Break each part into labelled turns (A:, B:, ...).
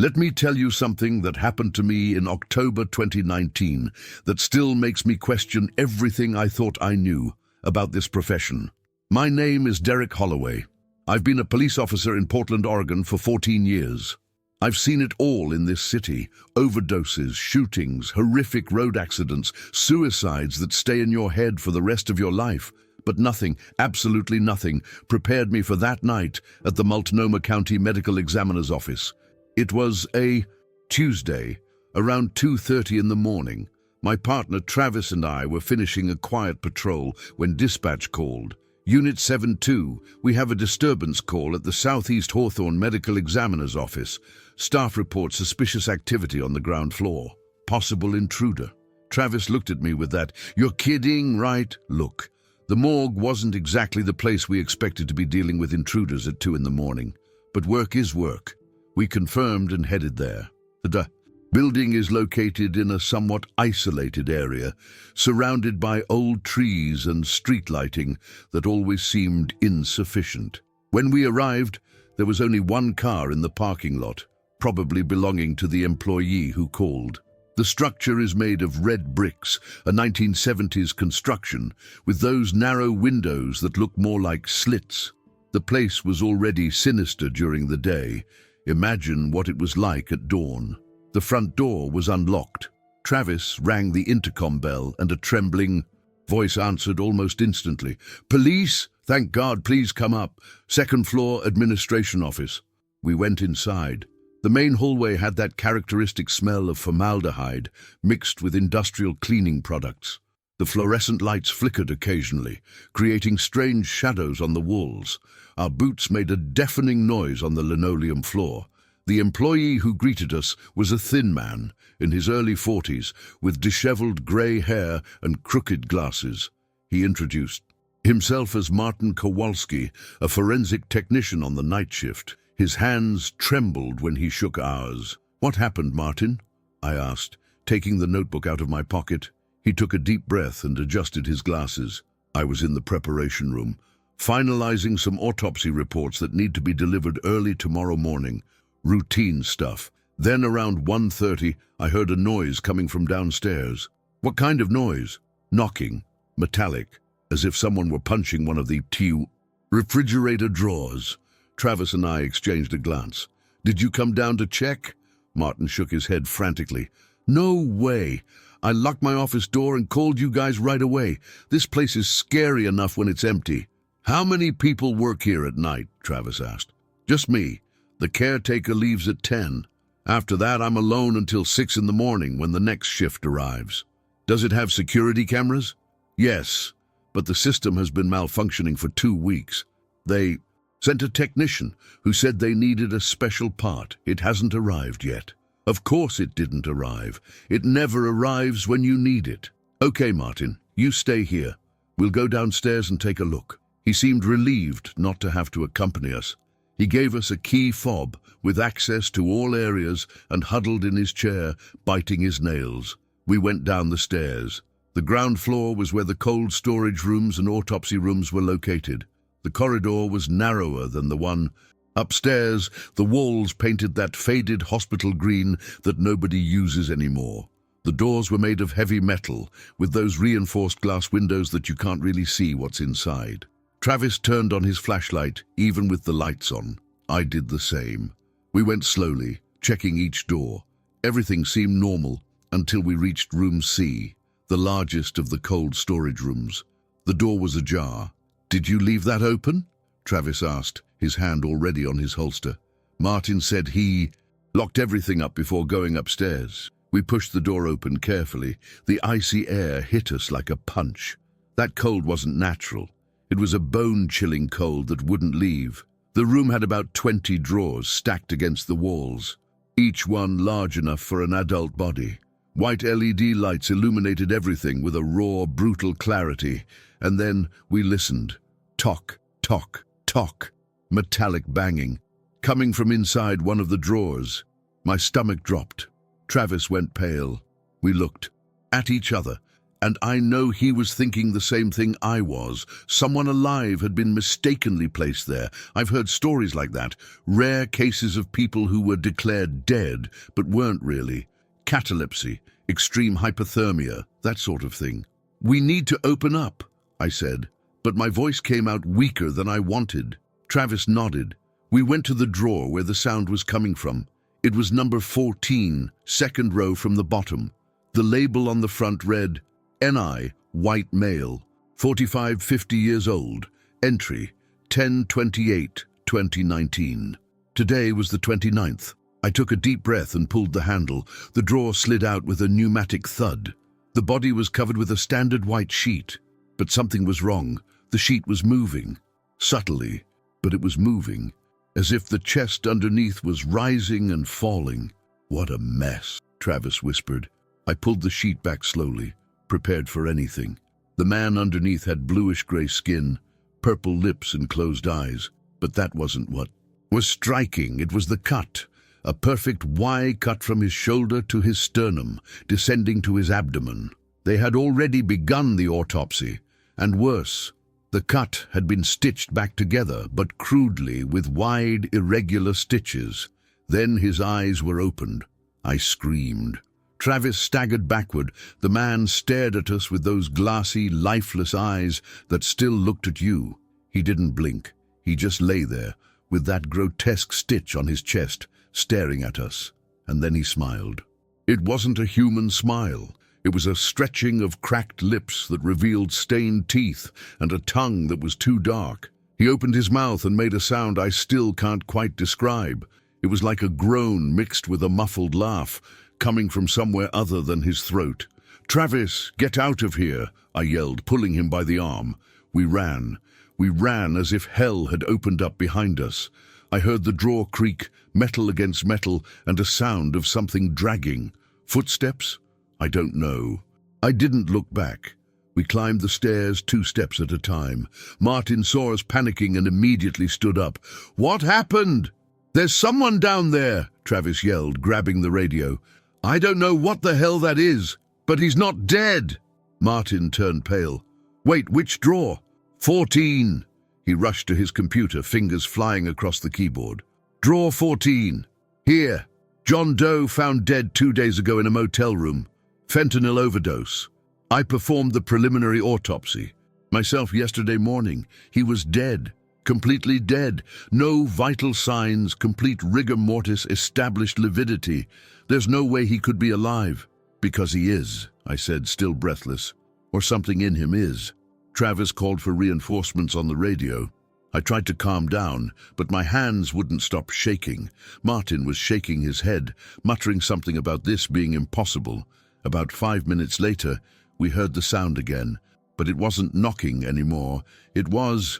A: Let me tell you something that happened to me in October 2019 that still makes me question everything I thought I knew about this profession. My name is Derek Holloway. I've been a police officer in Portland, Oregon for 14 years. I've seen it all in this city: overdoses, shootings, horrific road accidents, suicides that stay in your head for the rest of your life. But nothing, absolutely nothing, prepared me for that night at the Multnomah County Medical Examiner's office. It was a Tuesday, around 2:30 in the morning. My partner Travis and I were finishing a quiet patrol when dispatch called. Unit 7-2, we have a disturbance call at the Southeast Hawthorne Medical Examiner's office. Staff report suspicious activity on the ground floor. Possible intruder. Travis looked at me with that, "You're kidding, right?" look. The morgue wasn't exactly the place we expected to be dealing with intruders at 2 in the morning. But work is work. We confirmed and headed there. The building is located in a somewhat isolated area, surrounded by old trees and street lighting that always seemed insufficient. When we arrived, there was only one car in the parking lot, probably belonging to the employee who called. The structure is made of red bricks, a 1970s construction, with those narrow windows that look more like slits. The place was already sinister during the day. Imagine what it was like at dawn. The front door was unlocked. Travis rang the intercom bell and a trembling voice answered almost instantly. "Police? Thank God, please come up. Second floor, administration office." We went inside. The main hallway had that characteristic smell of formaldehyde mixed with industrial cleaning products. The fluorescent lights flickered occasionally, creating strange shadows on the walls. Our boots made a deafening noise on the linoleum floor. The employee who greeted us was a thin man, in his early 40s, with disheveled grey hair and crooked glasses. He introduced himself as Martin Kowalski, a forensic technician on the night shift. His hands trembled when he shook ours. "What happened, Martin?" I asked, taking the notebook out of my pocket. He took a deep breath and adjusted his glasses. I was in the preparation room, finalizing some autopsy reports that need to be delivered early tomorrow morning. Routine stuff. Then around 1:30, I heard a noise coming from downstairs. "What kind of noise?" "Knocking. Metallic. As if someone were punching one of the refrigerator drawers." Travis and I exchanged a glance. "Did you come down to check?" Martin shook his head frantically. "No way. I locked my office door and called you guys right away. This place is scary enough when it's empty." "How many people work here at night?" Travis asked. "Just me. The caretaker leaves at 10. After that, I'm alone until 6 in the morning when the next shift arrives." "Does it have security cameras?" "Yes, but the system has been malfunctioning for 2 weeks. They sent a technician who said they needed a special part. It hasn't arrived yet." "Of course it didn't arrive. It never arrives when you need it." "Okay, Martin, you stay here. We'll go downstairs and take a look." He seemed relieved not to have to accompany us. He gave us a key fob with access to all areas and huddled in his chair, biting his nails. We went down the stairs. The ground floor was where the cold storage rooms and autopsy rooms were located. The corridor was narrower than the one upstairs. The walls painted that faded hospital green that nobody uses anymore. The doors were made of heavy metal, with those reinforced glass windows that you can't really see what's inside. Travis turned on his flashlight, even with the lights on. I did the same. We went slowly, checking each door. Everything seemed normal until we reached room C, the largest of the cold storage rooms. The door was ajar. "Did you leave that open?" Travis asked, his hand already on his holster. Martin said he locked everything up before going upstairs. We pushed the door open carefully. The icy air hit us like a punch. That cold wasn't natural. It was a bone-chilling cold that wouldn't leave. The room had about 20 drawers stacked against the walls, each one large enough for an adult body. White LED lights illuminated everything with a raw, brutal clarity. And then we listened. Tock, tock, tock. Metallic banging, coming from inside one of the drawers. My stomach dropped. Travis went pale. We looked at each other. And I know he was thinking the same thing I was. Someone alive had been mistakenly placed there. I've heard stories like that. Rare cases of people who were declared dead, but weren't really. Catalepsy, extreme hypothermia, that sort of thing. "We need to open up," I said, but my voice came out weaker than I wanted. Travis nodded. We went to the drawer where the sound was coming from. It was number 14, second row from the bottom. The label on the front read, NI, white male, 45-50 years old, entry, 10/28/2019. Today was the 29th. I took a deep breath and pulled the handle. The drawer slid out with a pneumatic thud. The body was covered with a standard white sheet. But something was wrong. The sheet was moving. Subtly, but it was moving. As if the chest underneath was rising and falling. "What a mess," Travis whispered. I pulled the sheet back slowly, prepared for anything. The man underneath had bluish-gray skin, purple lips and closed eyes. But that wasn't what was striking. It was the cut. A perfect Y cut from his shoulder to his sternum, descending to his abdomen. They had already begun the autopsy, and worse, the cut had been stitched back together, but crudely, with wide, irregular stitches. Then his eyes were opened. I screamed. Travis staggered backward. The man stared at us with those glassy, lifeless eyes that still looked at you. He didn't blink. He just lay there, with that grotesque stitch on his chest, staring at us. And then he smiled. It wasn't a human smile. It was a stretching of cracked lips that revealed stained teeth and a tongue that was too dark. He opened his mouth and made a sound I still can't quite describe. It was like a groan mixed with a muffled laugh, coming from somewhere other than his throat. "Travis, get out of here," I yelled, pulling him by the arm. We ran. We ran as if hell had opened up behind us. I heard the drawer creak, metal against metal, and a sound of something dragging. Footsteps? I don't know. I didn't look back. We climbed the stairs 2 steps at a time. Martin saw us panicking and immediately stood up. "What happened?" "There's someone down there," Travis yelled, grabbing the radio. "I don't know what the hell that is, but he's not dead." Martin turned pale. "Wait, which drawer?" 14. He rushed to his computer, fingers flying across the keyboard. "Drawer 14. Here. John Doe found dead 2 days ago in a motel room. Fentanyl overdose. I performed the preliminary autopsy. Myself yesterday morning. He was dead. Completely dead. No vital signs, complete rigor mortis, established lividity. There's no way he could be alive." "Because he is," I said, still breathless. "Or something in him is." Travis called for reinforcements on the radio. I tried to calm down, but my hands wouldn't stop shaking. Martin was shaking his head, muttering something about this being impossible. About 5 minutes later, we heard the sound again, but it wasn't knocking anymore. It was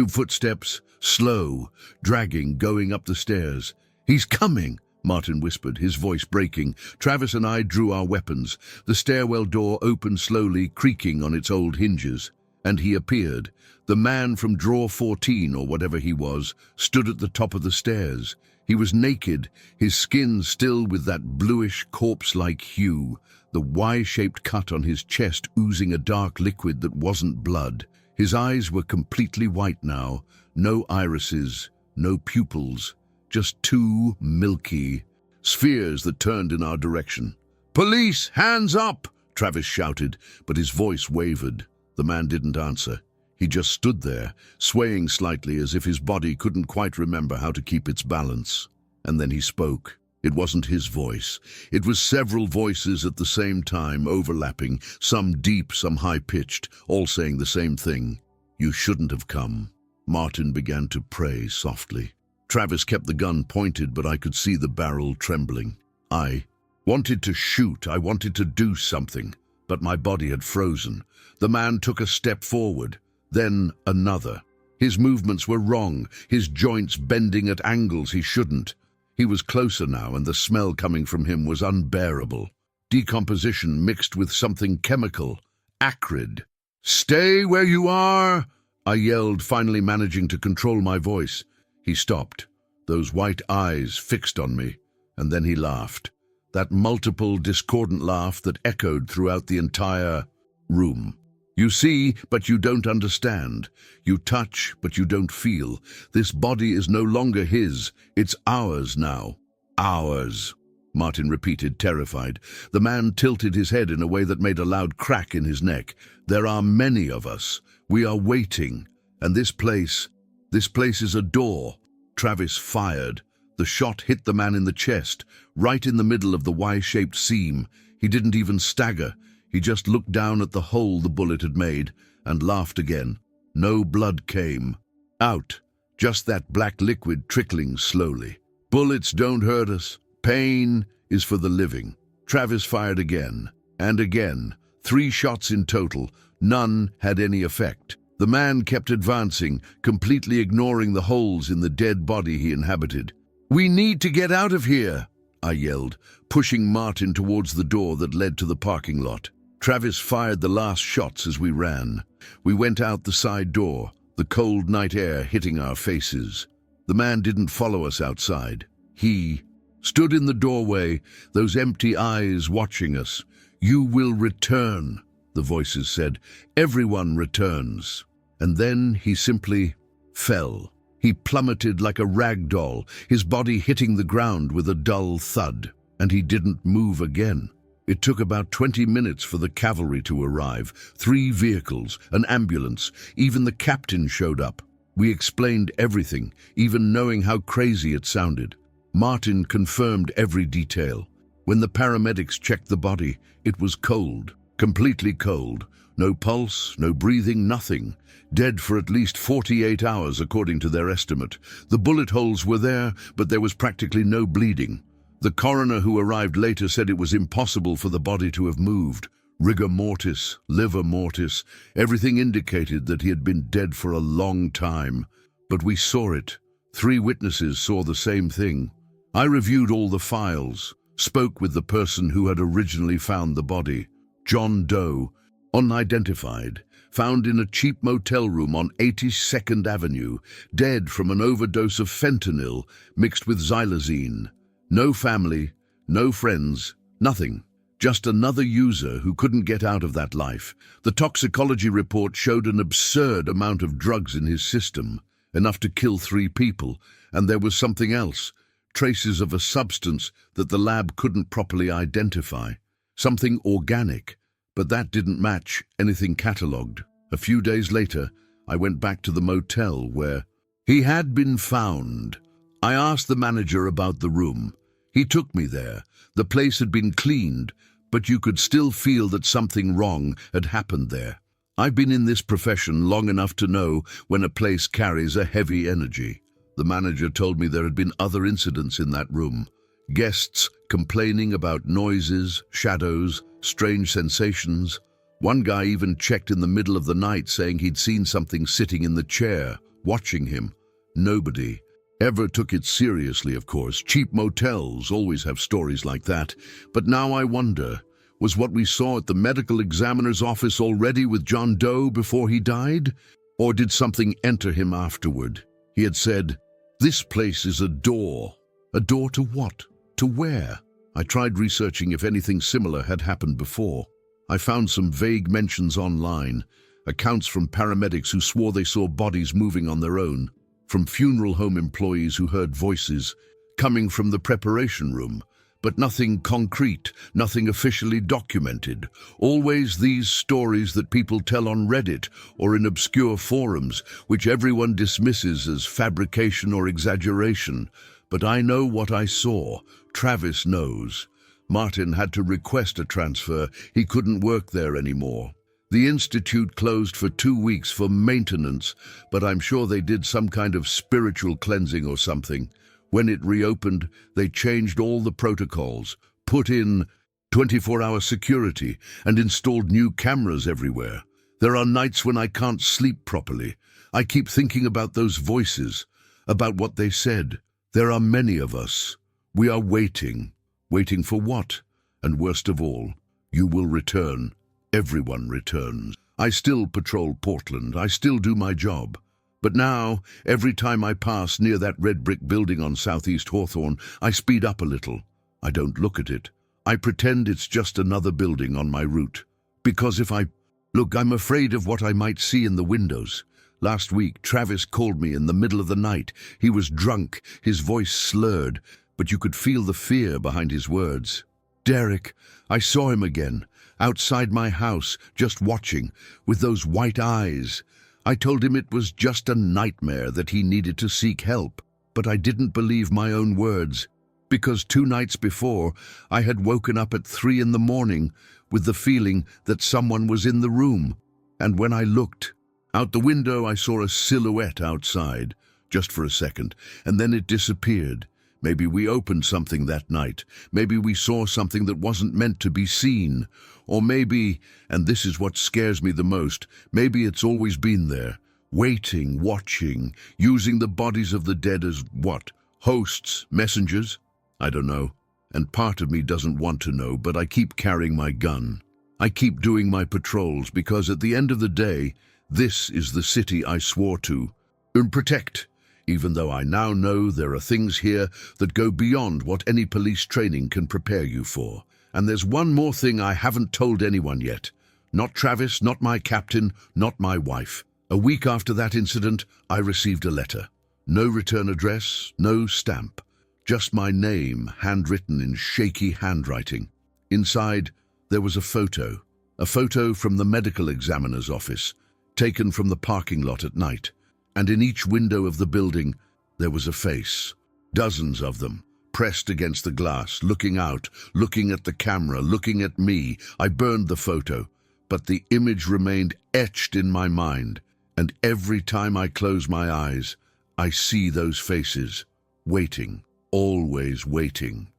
A: footsteps, slow, dragging, going up the stairs. "He's coming," Martin whispered, his voice breaking. Travis and I drew our weapons. The stairwell door opened slowly, creaking on its old hinges. And he appeared. The man from drawer 14, or whatever he was, stood at the top of the stairs. He was naked, his skin still with that bluish, corpse-like hue, the Y-shaped cut on his chest oozing a dark liquid that wasn't blood. His eyes were completely white now, no irises, no pupils, just 2 milky spheres that turned in our direction. "Police, hands up!" Travis shouted, but his voice wavered. The man didn't answer. He just stood there, swaying slightly as if his body couldn't quite remember how to keep its balance. And then he spoke. It wasn't his voice. It was several voices at the same time, overlapping, some deep, some high-pitched, all saying the same thing. "You shouldn't have come." Martin began to pray softly. Travis kept the gun pointed, but I could see the barrel trembling. I wanted to shoot. I wanted to do something, but my body had frozen. The man took a step forward, then another. His movements were wrong, his joints bending at angles he shouldn't. He was closer now, and the smell coming from him was unbearable. Decomposition mixed with something chemical, acrid. "Stay where you are!" I yelled, finally managing to control my voice. He stopped, those white eyes fixed on me, and then he laughed. That multiple, discordant laugh that echoed throughout the entire room. You see, but you don't understand. You touch, but you don't feel. This body is no longer his. It's ours now. Ours. Martin repeated, terrified. The man tilted his head in a way that made a loud crack in his neck. There are many of us. We are waiting. And this place is a door. Travis fired. The shot hit the man in the chest, right in the middle of the Y-shaped seam. He didn't even stagger. He just looked down at the hole the bullet had made and laughed again. No blood came. Out. Just that black liquid trickling slowly. Bullets don't hurt us. Pain is for the living. Travis fired again and again. 3 shots in total. None had any effect. The man kept advancing, completely ignoring the holes in the dead body he inhabited. "We need to get out of here," I yelled, pushing Martin towards the door that led to the parking lot. Travis fired the last shots as we ran. We went out the side door, the cold night air hitting our faces. The man didn't follow us outside. He stood in the doorway, those empty eyes watching us. "You will return," the voices said. "Everyone returns." And then he simply fell. He plummeted like a rag doll, his body hitting the ground with a dull thud, and he didn't move again. It took about 20 minutes for the cavalry to arrive. 3 vehicles, an ambulance, even the captain showed up. We explained everything, even knowing how crazy it sounded. Martin confirmed every detail. When the paramedics checked the body, it was cold, completely cold. No pulse, no breathing, nothing. Dead for at least 48 hours, according to their estimate. The bullet holes were there, but there was practically no bleeding. The coroner who arrived later said it was impossible for the body to have moved. Rigor mortis, liver mortis, everything indicated that he had been dead for a long time. But we saw it. 3 witnesses saw the same thing. I reviewed all the files, spoke with the person who had originally found the body. John Doe, unidentified, found in a cheap motel room on 82nd Avenue, dead from an overdose of fentanyl mixed with xylazine. No family, no friends, nothing. Just another user who couldn't get out of that life. The toxicology report showed an absurd amount of drugs in his system, enough to kill 3 people, and there was something else, traces of a substance that the lab couldn't properly identify. Something organic, but that didn't match anything catalogued. A few days later, I went back to the motel where he had been found. I asked the manager about the room. He took me there. The place had been cleaned, but you could still feel that something wrong had happened there. I've been in this profession long enough to know when a place carries a heavy energy. The manager told me there had been other incidents in that room. Guests complaining about noises, shadows, strange sensations. One guy even checked in the middle of the night saying he'd seen something sitting in the chair, watching him. Nobody ever took it seriously, of course. Cheap motels always have stories like that. But now I wonder, was what we saw at the medical examiner's office already with John Doe before he died? Or did something enter him afterward? He had said, "This place is a door." A door to what? To where? I tried researching if anything similar had happened before. I found some vague mentions online, accounts from paramedics who swore they saw bodies moving on their own, from funeral home employees who heard voices coming from the preparation room, but nothing concrete, nothing officially documented. Always these stories that people tell on Reddit or in obscure forums, which everyone dismisses as fabrication or exaggeration. But I know what I saw. Travis knows. Martin had to request a transfer. He couldn't work there anymore. The institute closed for 2 weeks for maintenance, but I'm sure they did some kind of spiritual cleansing or something. When it reopened, they changed all the protocols, put in 24-hour security, and installed new cameras everywhere. There are nights when I can't sleep properly. I keep thinking about those voices, about what they said. There are many of us. We are waiting. Waiting for what? And worst of all, you will return. Everyone returns. I still patrol Portland. I still do my job. But now, every time I pass near that red brick building on Southeast Hawthorne, I speed up a little. I don't look at it. I pretend it's just another building on my route. Because if I Look, I'm afraid of what I might see in the windows. Last week, Travis called me in the middle of the night. He was drunk, his voice slurred, but you could feel the fear behind his words. Derek, I saw him again, outside my house, just watching, with those white eyes. I told him it was just a nightmare, that he needed to seek help, but I didn't believe my own words, because 2 nights before, I had woken up at 3 in the morning with the feeling that someone was in the room, and when I looked out the window, I saw a silhouette outside, just for a second, and then it disappeared. Maybe we opened something that night. Maybe we saw something that wasn't meant to be seen. Or maybe, and this is what scares me the most, maybe it's always been there, waiting, watching, using the bodies of the dead as what? Hosts, messengers? I don't know. And part of me doesn't want to know, but I keep carrying my gun. I keep doing my patrols because at the end of the day, this is the city I swore to and protect. Even though I now know there are things here that go beyond what any police training can prepare you for. And there's one more thing I haven't told anyone yet. Not Travis, not my captain, not my wife. A week after that incident, I received a letter. No return address, no stamp. Just my name, handwritten in shaky handwriting. Inside, there was a photo from the medical examiner's office, taken from the parking lot at night. And in each window of the building, there was a face. Dozens of them, pressed against the glass, looking out, looking at the camera, looking at me. I burned the photo, but the image remained etched in my mind. And every time I close my eyes, I see those faces, waiting, always waiting.